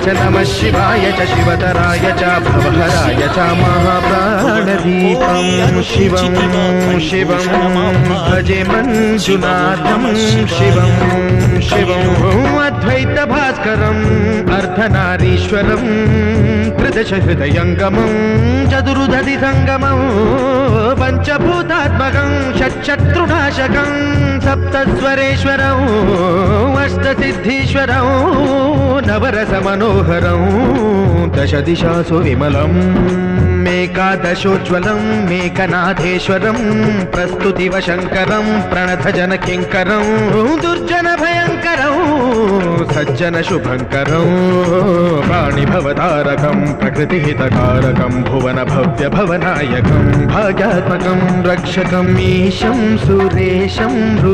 च नमः शिवाय च शिवतराय च भवहराय च महाप्राणदीपं शिवं शिवं भजे मञ्जुनाथं शिवं शिवं अद्वैतभास्करम् अर्धनारीश्वरं त्रिदशहृदयङ्गमं चतुर्दधिसङ्गमं पञ्चभूतात्मकं षट्शत्रुनाशकं सप्तस्वरेश्वरं अष्टसिद्धीश्वरं नवरसमनोहरं दशदिशासु विमलम् मेकादशोज्ज्वलं मेकनाथेश्वरं प्रस्तुतिवशङ्करं प्रणतजनकिङ्करं दुर्जनभयङ्करं सज्जनशुभङ्करं प्राणिभवतारकं प्रकृतिहितकारकं भुवनभव्यभवनायकं भाग्यात्मकं रक्षकम् ईशं सुरेशं